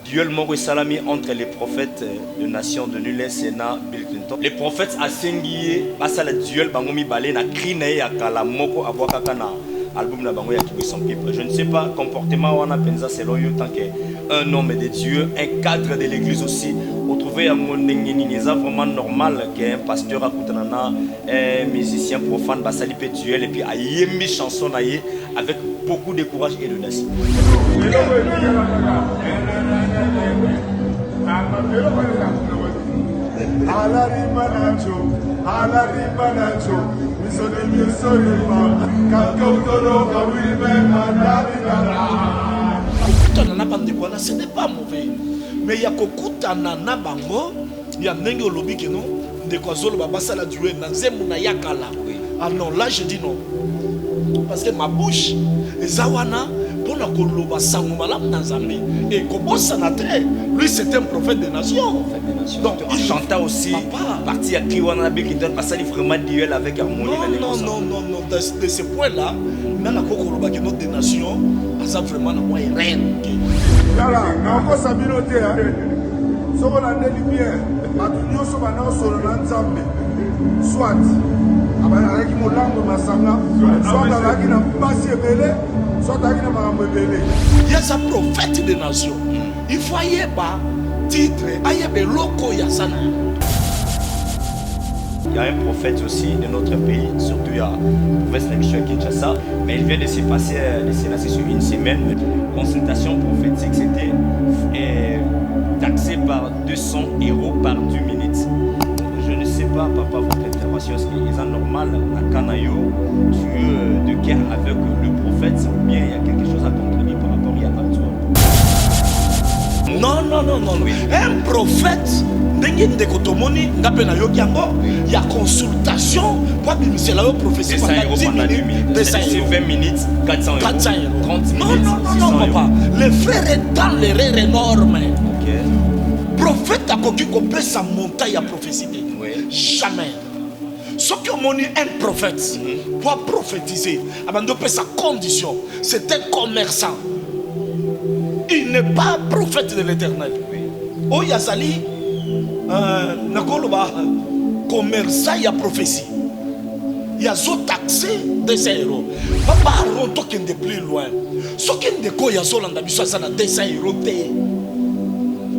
duel moko salami entre les prophètes de nation de Nulé Sénat Bill Clinton. Les prophètes a sengi basa la duel bango mi balé na krine ya kala moko abwaka kana album na bango ya Kibison People. Je ne sais pas comportement wana penza selon yo tant que un homme de Dieu, un cadre de l'église aussi. Vous trouvez à mon c'est vraiment normal qu'un pasteur a un musicien profane basali pe duel et puis a yembi chanson naïe avec beaucoup de courage et d'audace. Ce n'est pas mauvais, mais il y a kokutana na bango, il y a nengo lobby que non, de quoi zolo babasa la duel na zemu na yakala. Ah non, là je dis non, parce que ma bouche est zawana pour la koloba sangomalam na zambi et kobo sanaté, lui c'est un prophète des nations. Donc il chanta aussi partie à Kiwana Bill Clinton passer vraiment duel avec harmonie. Non, de ce point là, dans la kokoloba que notre des nations, ça vraiment na moi rien. Voilà, on va s'aminoter. Si on a des lumières, on soit avec mon langue, ma sangla, soit avec une passe belé, soit avec une maman belé. Il y a sa prophète des nations. Il faut y avoir titre, il y a des locaux, il y a ça. Il y a un prophète aussi de notre pays, surtout il y a le prophète Michel Kinshasa, mais il vient de se passer sur une semaine. Consultation prophétique, c'était taxé par 200 € par 2 minutes. Je ne sais pas, papa, votre intervention, est-ce qu'il est normal à Kanayo, tu es de guerre avec le prophète, ou bien il y a quelque chose à contribuer par rapport à toi? Non. Oui. Un prophète, il y a consultation pour c'est la prophétie pendant 10 minutes. C'est 20 minutes, 400 €. 400 €. 30 minutes, non, papa. Le frère est dans l'erreur énorme. Ok. Prophète a coquille qu'on sa montagne à prophétie. Oui. Jamais. Ce qui ont un prophète pour prophétiser, sa condition, c'est un commerçant. Il n'est pas prophète de l'éternel. Oh, Yazali, commerçant, il y a prophétie. Il y a zo taxé de 200 €. Papa, on toque de plus loin. Ce qui est de quoi il y a zo l'anda biso ça na 200 €.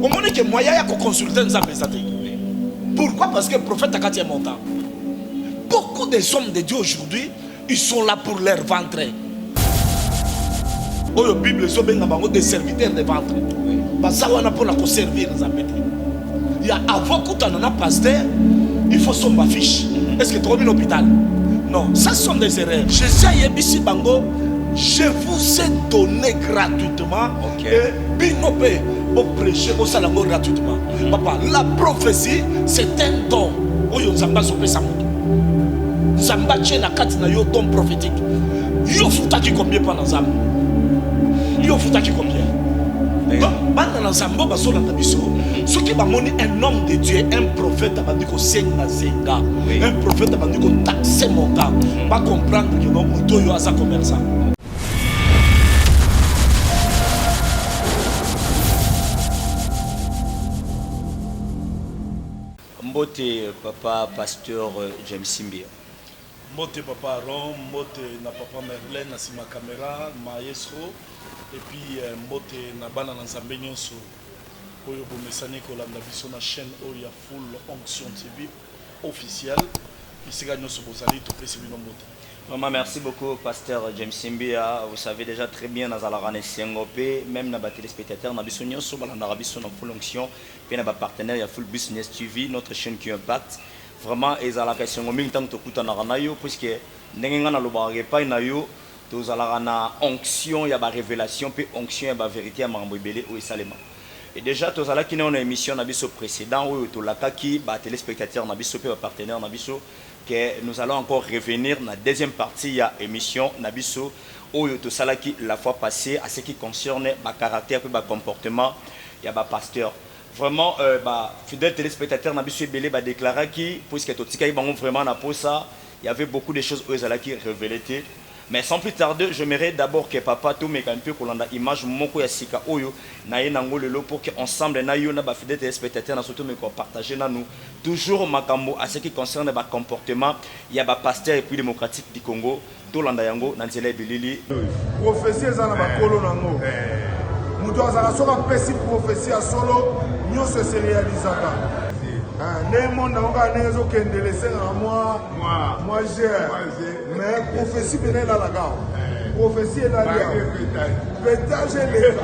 Au moment que moi, il y a consulter nous appeler. Pourquoi? Parce que le prophète a gagné montant. Beaucoup des hommes de Dieu aujourd'hui, ils sont là pour leur ventre. Oh, la Bible est des serviteurs de ventre. Bazawana pour la servir les amis. Il y a avant qu'on a pasteur, il faut son affiche. Est-ce que tu as mis l'hôpital? Non, ça sont des erreurs. Je sais Bango, je vous ai donné gratuitement. Et binopé pour prêcher au salango gratuitement. Papa, la prophétie, c'est un don. Oh, yo zamba sopé sa moto. Zamba tient la carte na yo don prophétique. Yo futa qui combien pendant zamba? Yo futa qui combien? Banda na zambo basola na biso. Ce qui va monter un homme de Dieu, un prophète a dit que c'est Nazenga. Un prophète a dit que taxer mon temps. Pas comprendre que non moto yo a sa commerçant. Mbote papa pasteur James Simbia. Mbote papa Aaron, mbote na papa Merlin na sima caméra, maestro. Et puis mbote na bana na nzambe nyonso oyo bomesani kolanda biso na chaîne oyo ya Full Onction TV officiel isika nyonso bozali topesi bino mbote. Vraiment merci beaucoup pasteur James Simbia. Vous savez déjà très bien dans la rane Sengopé, même na ba téléspectateurs na biso nyonso balanda biso na Full Onction puis na ba partenaire ya Full Business TV, notre chaîne qui impacte vraiment ezalaka Sengomi tant to kutana na yo puisque ndenge ngana lobare pa na yo tous la onction, il y a la révélation, puis onction, il y a la vérité à Marambouibélé ou Salema. Et déjà, tous là qui ont une émission nabiso précédent où tous là qui bah téléspectateurs nabiso puis partenaires nabiso que nous allons encore revenir dans la deuxième partie il y a émission nabiso où tous là qui la fois passée à ce qui concerne ma caractère puis ma comportement il y a ma pasteur. Vraiment bah fidèle téléspectateur nabiso belé bah déclarer qui puisque tout ce qui est vraiment na pour ça il y avait beaucoup de choses où ils allaient qui révélaient. Mais sans plus tarder, j'aimerais d'abord que papa tout me un peu kolanda image moko ya sika oyo na ye nango lelo pour que ensemble na yo na ba fidèles téléspectateurs na surtout me ko partager na nous toujours makambo à ce qui concerne ba comportement ya ba pasteur et puis démocratique du Congo to landa yango na nzela bilili prophétie ezana ba kolo nango muto azala soka pesi prophétie a solo nyonso se réalisaka ne monde onga nezo kendele senga moi j'ai mais prophétie benel la gare prophétie est là pétage les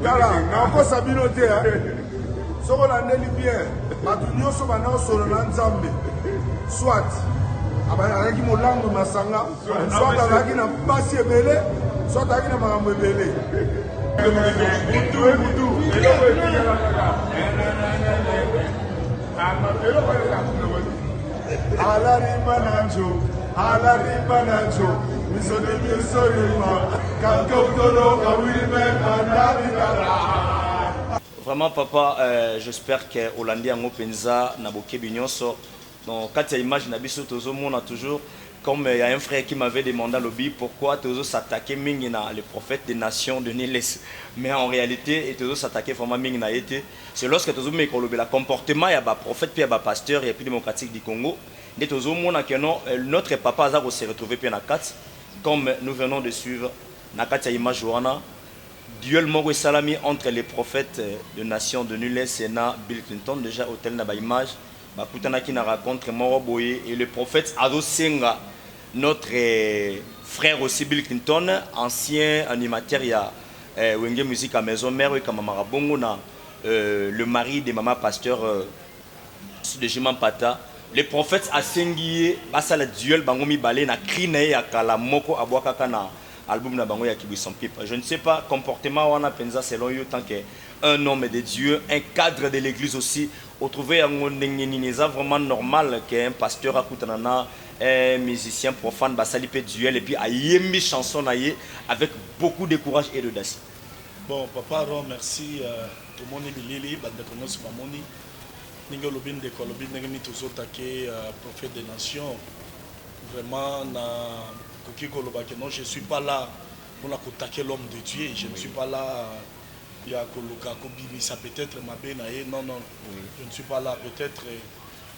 voilà nako sabino te soko landeli bien batu nyonso bana osolo na nzambe soit abayaki molango masanga soit azalaki na mpasi ebele soit azalaki na makambo ebele alarima nanjo vraiment papa j'espère que Hollandais en Openza na bokebi nyonso donc quand il y a image na biso tozomona toujours comme il y a un frère qui m'avait demandé à lobby pourquoi toujours s'attaquer mingi na le prophète des nations de Niles, mais en réalité et toujours s'attaquer vraiment mingi na été c'est lorsque toujours me kolobe la comportement ya ba prophète puis ya ba pasteur et puis démocratique du Congo de toujours mona que non notre papa Azaro s'est retrouvé puis na kat comme nous venons de suivre na kat ya image wana duel moko salami entre les prophètes de nations de Niles et na Bill Clinton déjà hôtel na ba image ba kutana ki na rencontre moko boye et le prophète Ado Senga notre frère aussi Bill Clinton, ancien animateur, il y a Wenge Musique à Maison Mère, et Kamamara Bongo, le mari de Maman Pasteur de Jiman Pata. Le prophète a sengié, basa la duel, bangomi balé, na krine ya kala moko abwaka na album na bango ya kibi son pipe. Je ne sais pas, comportement wana penza selon you, tant qu'un homme de Dieu, un cadre de l'église aussi, au trouver un vraiment normal qu'un pasteur a koutanana, un musicien profane basali pe duel et puis a yembi chanson avec beaucoup de courage et d'audace. Bon papa Ron merci tout le monde bilili bande konos mamoni ninga lobin de kolobin ngami tozotake prophète des nations vraiment na koki kolobake non je suis pas là pour la attaquer l'homme de Dieu je ne suis pas là il y a koloka kobimisa peut-être mabe na ye non je ne suis pas là peut-être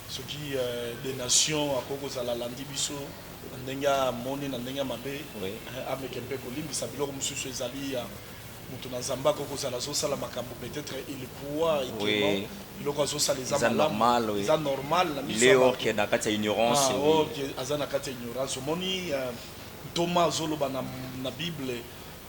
ce qui des nations à Koko Zalalandi biso ndenga moni na ndenga mabe avec un peu kolimbi sabilo comme sur ezali ya mutu na zamba Koko Zalazo sala makambo peut-être il pourra il loko zo sala les normal oui ça normal la mission léo qui na kati ignorance azana kati ignorance moni Thomas zoloba na Bible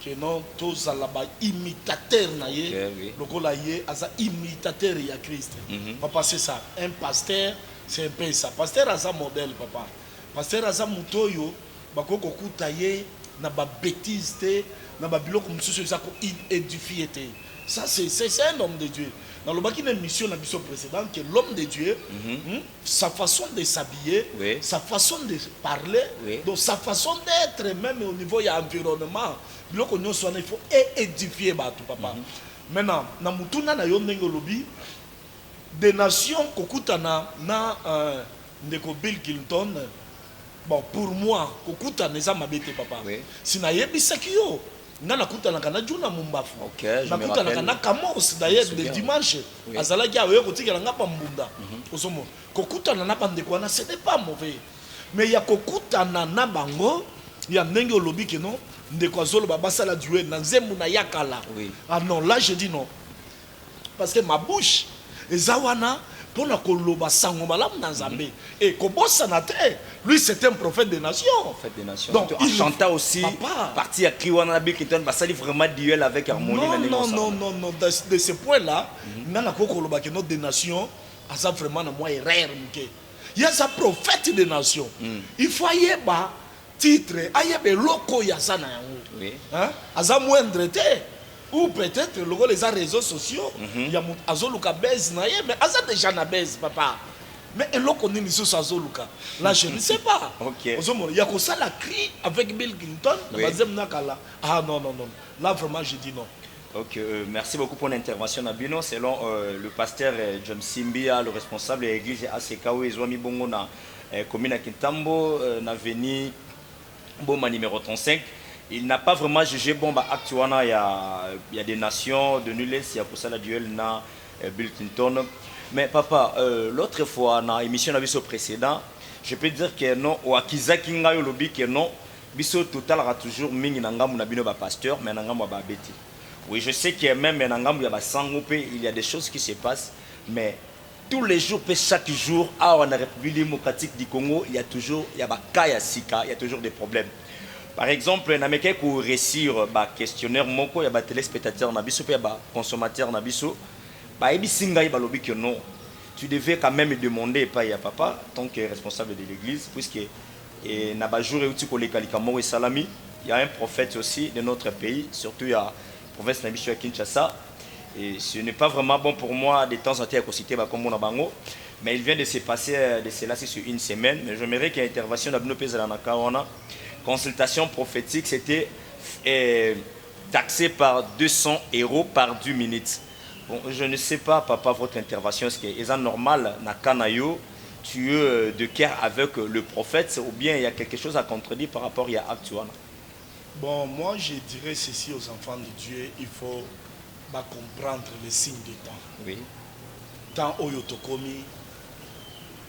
que non tous ba imitateur na ye lokola ye aza imitateur ya Christ papa c'est ça un pasteur c'est un peu ça pasteur aza modèle papa pasteur aza mutoyo bakoko kutaye na ba bêtise te na ba biloko mususu ça ko édifier te ça c'est un homme de Dieu dans le baki na mission na mission précédente que l'homme de Dieu sa façon de s'habiller sa façon de parler donc sa façon d'être même au niveau ya environnement biloko nyonso il faut édifier bato papa maintenant na mutuna na yo ndenge lobi des nations kokutana na ndeko Bill Clinton bon pour moi kokutana za mabete papa sina yebisaki yo ngana kutana kana juna mumbafu na kutana kana kamos d'ailleurs le dimanche azalaki awe kotikela ngapa mbunda osomo kokutana na bandeko wana ce n'est pas mauvais mais ya kokutana na bango ya ndenge olobi ke non ndeko azolo babasala duel na nzembu na yakala ah non là je dis non parce que ma bouche ezawana pour la koloba sango malamu na Nzambe et kobosa na te lui c'est un prophète des nations donc il chanta aussi parti à Kriwana Bill Clinton basali vraiment duel avec harmonie non de ce point là nana kokoloba ke notre des nations asa vraiment na moi erreur muke il y a sa prophète des nations il faut yeba titre ayebe loko ya sana yango hein aza moindre te ou peut-être les réseaux sociaux il y a azoluka base na ye mais aza déjà na base papa mais eloko nini so azoluka là je ne sais pas ozomo ya ko sala cri avec Bill Clinton bazem nakala ah non là vraiment je dis non. Ok, merci beaucoup pour l'intervention Nabino. Selon le pasteur John Simbia, le responsable de l'église ACKO, Ezwami Bongo na commune à Kintambo, Naveni, Boma numéro 35. Il n'a pas vraiment jugé bon actuellement il y a des nations de nulles, il y a pour ça la duel na Bill Clinton. Mais papa, l'autre fois dans l'émission précédente, je peux dire que non, au Akizaki ngayo lobby que non, biso total a toujours mingi nangamu na bino ba pasteur, mais nangamu ba beti. Oui, je sais que même nangamu ya ba sangopé, il y a des choses qui se passent, mais tous les jours, chaque jour, à la République démocratique du Congo, il y a toujours, il y a toujours des problèmes. Par exemple, il y a des réussir questionnaire, il y a des téléspectateurs, il y a des consommateurs, tu devais quand même demander pas à papa, en tant que responsable de l'église, puisque il y a un prophète aussi de notre pays, surtout il y a la province de Kinshasa. Et ce n'est pas vraiment bon pour moi de temps en temps à citer comme mon abango, mais il vient de se passer de cela sur une semaine. Mais j'aimerais qu'il y ait une intervention de consultation prophétique, c'était taxé par 200 € par 10 minutes. Bon, je ne sais pas, papa, votre intervention, est-ce que c'est normal, Nakanayo, tu es de cœur avec le prophète, ou bien il y a quelque chose à contredire par rapport à Actuana? Bon, moi je dirais ceci aux enfants de Dieu, il faut comprendre les signes du temps. Oui. Tant oyo tokomi,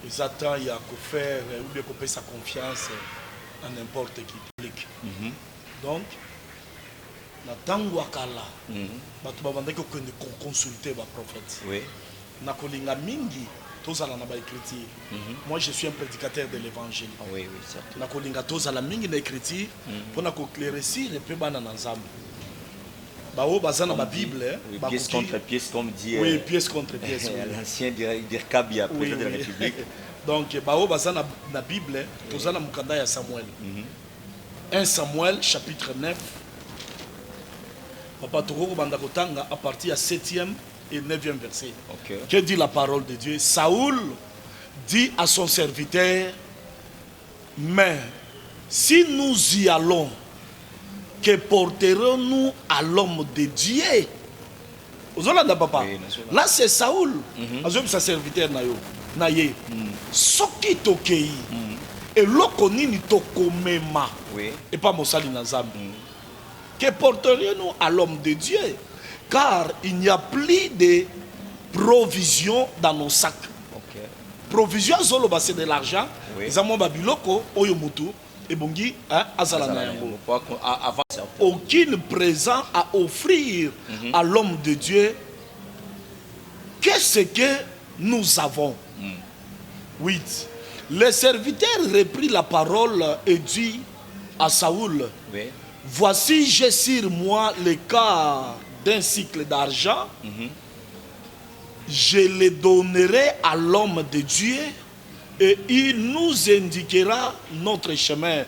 les attend il y a qu'à faire ou bien qu'on sa confiance à n'importe qui public. Donc, na tango akala, batu babanda ko consulter ba prophète. Oui. Na kolinga mingi tozala na ba écriture. Moi je suis un prédicateur de l'évangile. Oui, oui, certes. Na kolinga tozala mingi na écriture pour na ko clarifier et pe bana na nzambe. Bazana ma Bible, oui, pièce contre pièce, comme dit oui, pièce contre pièce. L'ancien Dirkabia, président de la République. Donc, bazana ma Bible, tozana mukanda ya Samuel. 1 Samuel, chapitre 9. Papa Toro Bandakotanga, à partir du 7e et 9e verset. Okay. Que dit la parole de Dieu? Saoul dit à son serviteur, mais si nous y allons, que porterons-nous à l'homme de Dieu? Papa. Là c'est Saoul, sa serviteur naye. Soki tokei, et l'okonini tokomema, et pas mosali nazambi. Que porterions-nous à l'homme de Dieu? Car il n'y a plus de provision dans nos sacs. Provision zolo c'est de l'argent. Zamo babiloko oyomutu. Et bongi, aucune présent à offrir à l'homme de Dieu. Qu'est-ce que nous avons? 8. Le serviteur reprit la parole et dit à Saoul, voici j'ai sur moi le quart d'un cycle d'argent, je le donnerai à l'homme de Dieu et il nous indiquera notre chemin.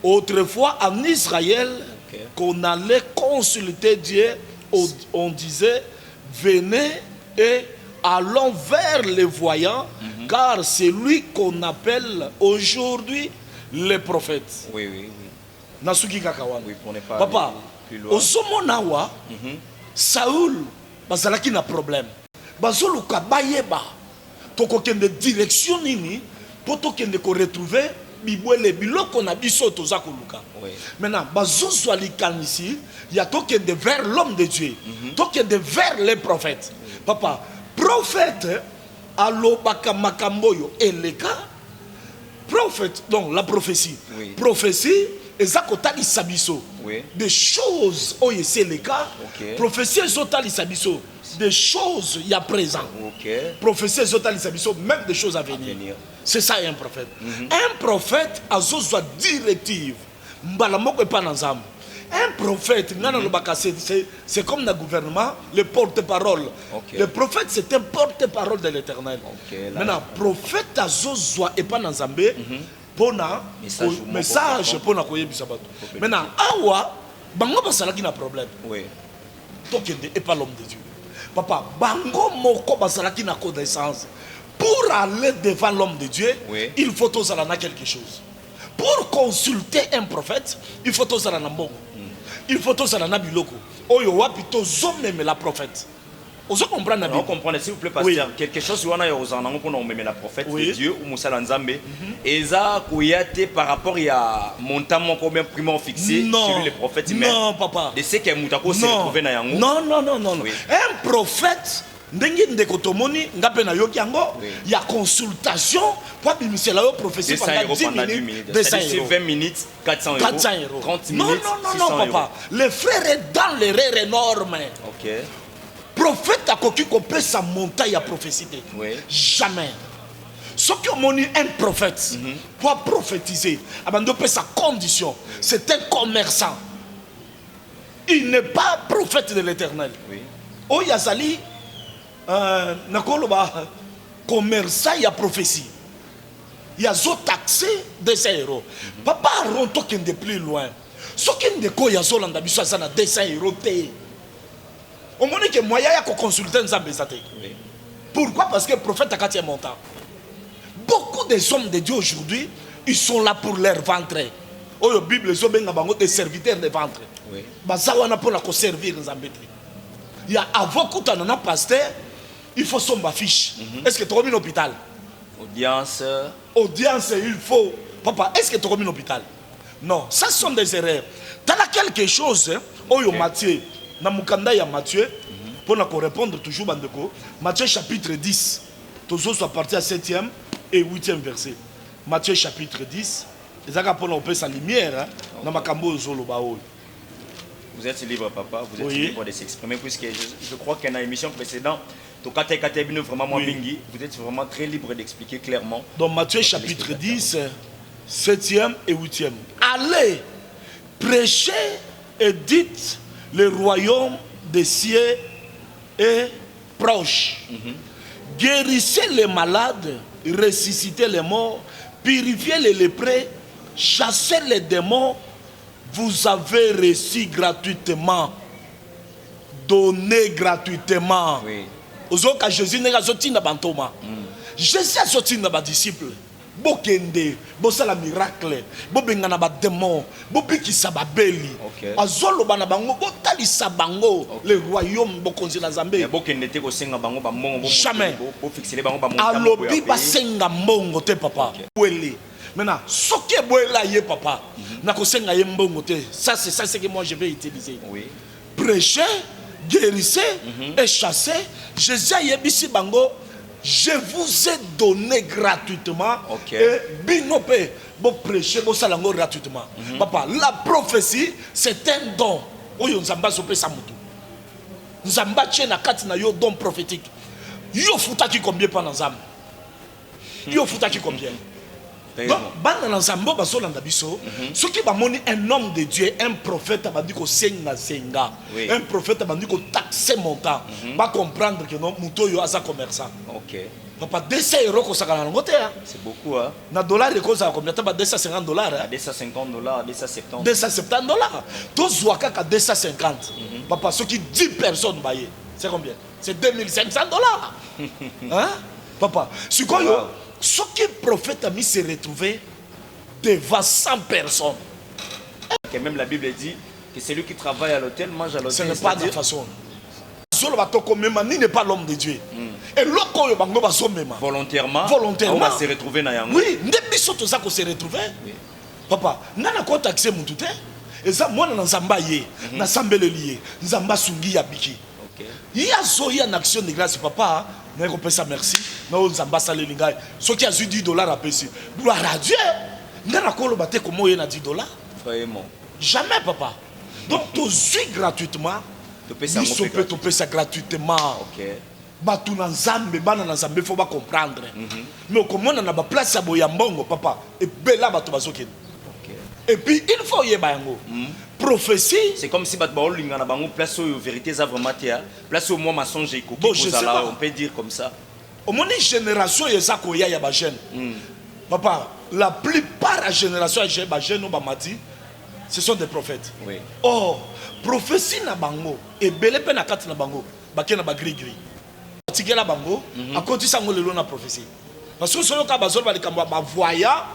Autrefois en Israël, qu'on allait consulter Dieu, on disait, venez et allons vers les voyants, car c'est lui qu'on appelle aujourd'hui les prophètes. Oui, oui, oui. Nasuki Kakawan. Oui, pour ne pas Papa, plus loin. au Somonawa, Saoul, bazalaki na problème. Bazoluka bayeba. Tokokende direction nini pour tokende ko retrouver bibwele biloko na biso toza koluka. Maintenant bazozwa likanisi ya tokende vers l'homme de Dieu, tokende vers les prophètes. Papa, prophète alobaka makamboyo eleka prophète, donc la prophétie. Prophétie ezakotali sabiso. Des choses oye c'est le cas. Prophétie ezotali sabiso. Des choses il y a présent. Prophétie ezotali sabiso, même des choses à venir. C'est ça un prophète. Un prophète azozwa directive. Mbala moko pa nanzam. Un prophète, c'est comme le gouvernement, le porte-parole. Le prophète, c'est un porte-parole de l'Éternel. Maintenant, prophète azozwa et pas nanzambe. Pona message pona koyebisa bato. Maintenant awa bango basalaki na problème. Tokende et pas l'homme de Dieu. Papa bango moko basalaki na connaissance. Pour aller devant l'homme de Dieu, il faut tozalana quelque chose. Pour consulter un prophète, il faut tozalana mbongo. Il faut tozalana biloko. Oyo wapi tozomeme la prophète. Vous comprenez? On comprend, s'il vous plaît, pasteur. Quelque chose où on a la prophète de Dieu ou Moussa Lanzambe. Et ça, par rapport à montant combien primo fixé sur les prophètes. Non, papa. De ce que Moutako s'est retrouvé dans Yango. Non. Un prophète. Ndenge ndeko tomoni ngape na yoki yango ya consultation pour bimisela yo prophétie pendant 10 minutes 20 minutes 400 euros 30 minutes non papa le frère est dans l'erreur énorme. OK. Prophète a koki ko pesa montagne ya prophétie jamais. Ce que moni un prophète pour prophétiser abando pesa condition c'est un commerçant. Il n'est pas prophète de l'Éternel. Oh yazali nakoloba commerçant ya prophétie ya zo taxé 200 euros. Papa ronto kende plus loin ce qui ndeko ya zo landa biso sana 200 euros te on moni que moyen ya ko consulter nzambe zate. Pourquoi? Parce que le prophète a kati un montant. Beaucoup des hommes de Dieu aujourd'hui ils sont là pour leur ventre. Oh la Bible zo benga bango des serviteurs de ventre. Bazawana pour la ko servir nzambe. Il y a avant que tu as pasteur, il faut son fiche. Est-ce que tu as mis l'hôpital? Audience, il faut. Papa, est-ce que tu as mis l'hôpital? Non, ça sont des erreurs. Tu as quelque chose, Matthieu, dans Mukanda, il y a Matthieu, pour répondre toujours, Matthieu chapitre 10, tous à partir à 7e et 8e verset. Matthieu chapitre 10, et ça pour nous sa lumière, dans Makambo Zolo Baoul. Vous êtes libre, papa, vous êtes libre de s'exprimer, puisque je crois qu'à l'émission précédente, vous êtes vraiment très libre d'expliquer clairement. Dans Matthieu chapitre 10, 7e et 8e. Allez, prêchez et dites le royaume des cieux est proche. Guérissez les malades, ressuscitez les morts, purifiez les lépreux, chassez les démons. Vous avez reçu gratuitement, donné gratuitement. Ozoka Jésus n'est pas sorti dans Bantoma. Jésus a sorti dans les disciples. Bokende, bosala miracle, bobengana ba démon, bobikisa ba beli. Azolo bana bango botalisa bango le royaume bokonzi na Nzambe. Bokende te ko senga bango ba mongo jamais. Bo fixer bango ba mongo. Alobi ba senga mongo te papa. Wele. Maintenant, ce qui est bon là, papa, ça c'est ça que moi je vais utiliser. Prêcher, guérissez et chasser. Jésus a dit bango, je vous ai donné gratuitement. Et binope, vous prêchez, vous salango gratuitement. Papa, la prophétie c'est un don. Oyo nzamba sope samutu. Nzamba tchena kati na yo don prophétique. Yo futa ki combien pa nzamba? Yo futa ki combien? Donc, ce qui va monter un homme de Dieu, un prophète, va dire que senga. Un prophète va dire que taxe montant. Va comprendre que non, muto yo asa commerçant. OK. Papa 200 euros ko saka na ngote. C'est beaucoup hein. Na dollar ko ça combien? T'as 250 $. $250, 270. 270 $. To zwaka ka 250. Papa ce qui 10 personnes bailler. C'est combien? C'est 2500 $. Hein? Papa, ce qu'on yo ce que le prophète a mis se retrouver devant 100 personnes. Et même la Bible dit que celui qui travaille à l'hôtel mange à l'hôtel. Ce n'est pas de façon. Il n'est pas l'homme de Dieu. Et volontairement, on va se retrouver dans Yango. Oui, nous sommes se retrouver. Papa, nous avons contacté mon tout. Et ça, moi, nous sommes liés. Nous sommes liés. Nous sommes sungi yabiki. Il y a une action de grâce, papa. Nous avons ça merci. Nous avons ça les gars. Ce qui a eu $10 à payer. Gloire à Dieu. Nous avons battu comment il y a $10. Vraiment. Jamais, papa. Donc, tu suis gratuitement. Tu peux ça gratuitement. Ok. Batu na nzambe bana na nzambe faut pas comprendre. Mais comment on a ba place à boyambongo papa et bela batu bazoke. Et puis il faut y bango. Prophétie, c'est comme si batu ba linga na bango place au vérité ça vraiment tia. Place au moi mensonge et coquille on peut dire comme ça. Au moins une génération yesa ko ya ba jeune. Papa, la plupart de la génération j'ai ba jeune ba mati, ce sont des prophètes. Oui. Oh, prophétie na bango et belé pe na kati na bango, ba ke na ba gris gris. Tikela bango a continué à ngolelo na prophétie parce que selon ka bazol ba likambo ba voya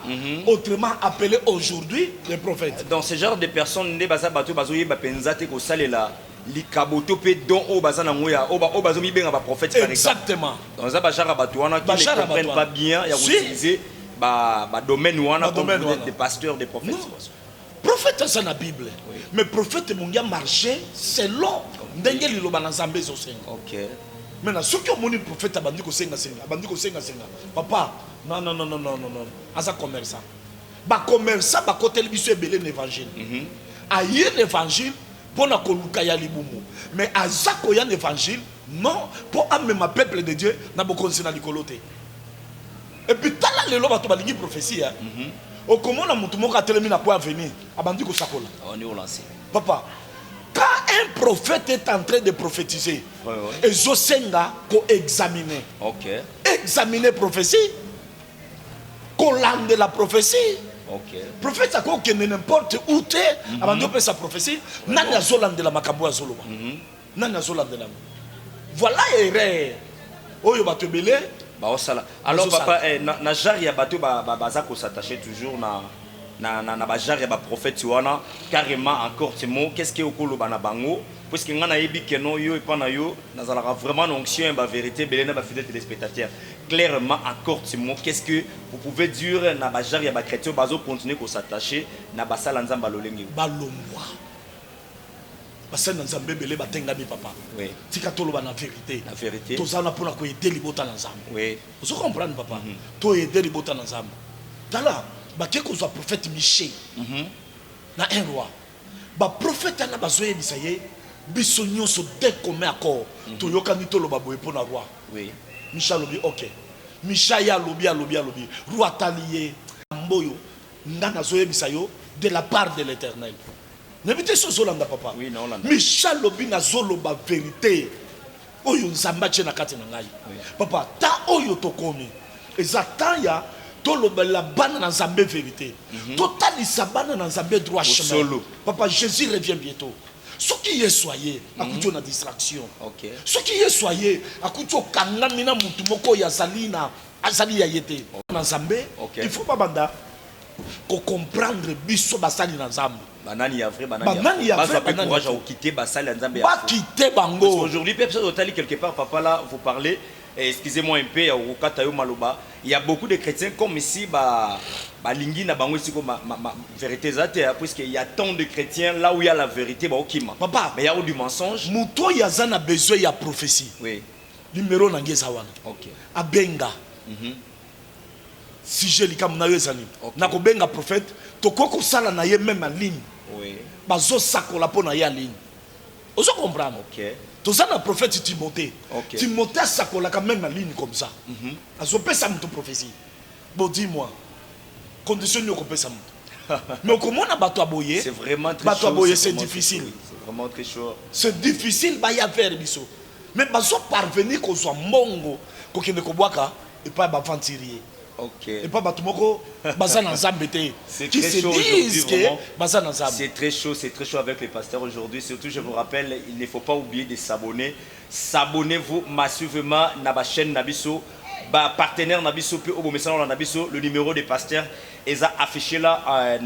autrement appelé aujourd'hui les prophètes. Dans ce genre de personnes ne baza bato bazoye ba penza te ko salela likaboto pe don o bazana ngoya o bazo mi benga ba prophète par exemple. Exactement. Dans ça bachara batouana qui ne comprennent pas bien ya utiliser ba domaine wana comme des pasteurs des prophètes. Prophète ça na Bible. Mais prophète mongia marché selon ndenge liloba na Nzambe zo senga. OK. Maintenant ceux qui ont moni prophète abandi ko senga. Papa, non. Asa commerçant. Ba commerçant ba kotel biso ebele l'évangile. Aïe l'évangile pour na koluka ya libumu. Mais asa ko ya l'évangile non pour amener ma peuple de Dieu na bokonzi na likolote. Et puis tala lelo bato balingi prophétie hein. Au comment na mutu moko atelemi na point venir abandi ko sakola. On est au lancé. Papa, quand un prophète est en train de prophétiser, et Zosenga ko examiner. OK. Examiner prophétie. Qu'on lande la prophétie. OK. Prophète a quoi n'importe où tu es, avant de sa prophétie, nani a zolande la makambo azoloba. Nani a zolande la. Voilà erreur. Oyo batebele. Bah osala. Alors papa na jar ya bato baza ko s'attacher toujours na ba jar ya ba prophète wana carrément encore ce mot qu'est-ce que okoloba na bango parce que ngana yebi que non yo et pas na yo nazala vraiment onction ba vérité belena ba fidèles téléspectateurs clairement encore ce mot qu'est-ce que vous pouvez dire na ba jar ya ba chrétien bazo continuer ko s'attacher na ba sala nzamba lolenge balomwa basana nzambe belé batengami papa oui tika toloba na vérité tozana pona ko aider libota na nzambe oui vous comprenez papa to aider libota na nzambe tala baké ko soit prophète Michée na un roi ba prophète na bazoye bisaye biso nyonso dès qu'on met accord to yokani toloba boye pona roi oui Michel lobi OK Michel ya lobi roi talié mboyo ngana zoye bisayo de la part de l'Éternel. N'habitez sur Zolanda papa. Oui, non, Landa. Michel lobi na zoloba vérité. Oyo nzamba tche na kati na ngai. Papa, ta oyo tokomi. Ezatan ya toloba la bana na nzambe vérité. Totali sabana na nzambe droit chemin. Papa, Jésus revient bientôt. Ce qui est soyez, à coup de distraction. OK. Ce qui est soyez, à coup de kangamina mutumoko ya salina, azali ya yete. Na nzambe, il faut pas banda ko comprendre biso basali na nzambe. Banani ya vrai, banani ya vrai. Pas courage à quitter basali na nzambe. Pas quitter bango. Aujourd'hui, personne d'autali quelque part, papa là, vous parlez. Excusez-moi un peu, il y a beaucoup de chrétiens comme ici, lingi na bango ici comme vérité zate, puisqu'il y a tant de chrétiens là où il y a la vérité, papa, mais il y a du mensonge. Muto yazana besoin ya prophétie. Oui. Numéro na ngeza wana. OK. Abenga. Si j'ai likam na yezani. Na ko benga prophète, to koko sala na ye même en ligne. Oui. Bazo sakola po na ye en ligne. Ozo comprendre. OK. Tozana prophète Timothée. Okay. Timothée sakola quand même en ligne comme ça. Azope ça muto prophétie. Bon dis-moi. Condition yo kopé ça muto. Mais comment on a bato aboye? C'est vraiment très chaud. Bato aboye c'est difficile. C'est vraiment très chaud. C'est difficile ba ya faire biso. Mais bazo parvenir ko soit mbongo ko kende ko boaka et pas ba venturier. OK. Et pas bato moko bazana nzambe te. Qui se disent que bazana nzambe. C'est très chaud avec les pasteurs aujourd'hui. Surtout je vous rappelle, il ne faut pas oublier de s'abonner. S'abonnez-vous massivement na ba chaîne Nabiso. Ba partenaire Nabiso puis au message Nabiso, le numéro des pasteurs est affiché là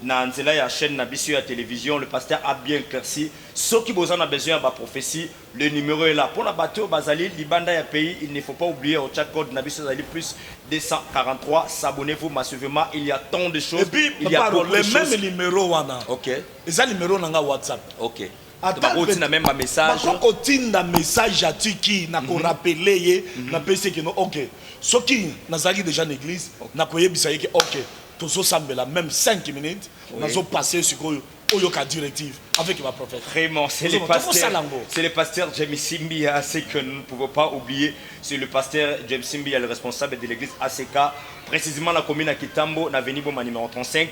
na nzela ya chaîne Nabiso à télévision. Le pasteur a bien éclairci ceux qui besoin besoin de prophétie, le numéro est là pour la bateau Bazali Libanda ya pays. Il ne faut pas oublier au chat code Nabiso Zali plus 243. S'abonnez-vous massivement, il y a tant de choses. Et puis il y a beaucoup de choses. Même numéro wana. OK. Et ça numéro nanga WhatsApp. OK. Attends, même un message. Quand on a message à Tiki, na ko rappeler, na pensé que non, OK. Ce qui nazali déjà en église, na ko yebisa que OK. Tozo sambela même 5 minutes, nazo passer sur Oyoka directive avec ma prophète. Vraiment, c'est le pasteur James Simbia, c'est que nous ne pouvons pas oublier. C'est le pasteur James Simbia, le responsable de l'église ACK, précisément la commune à Kitambo, na Venibo numéro 35.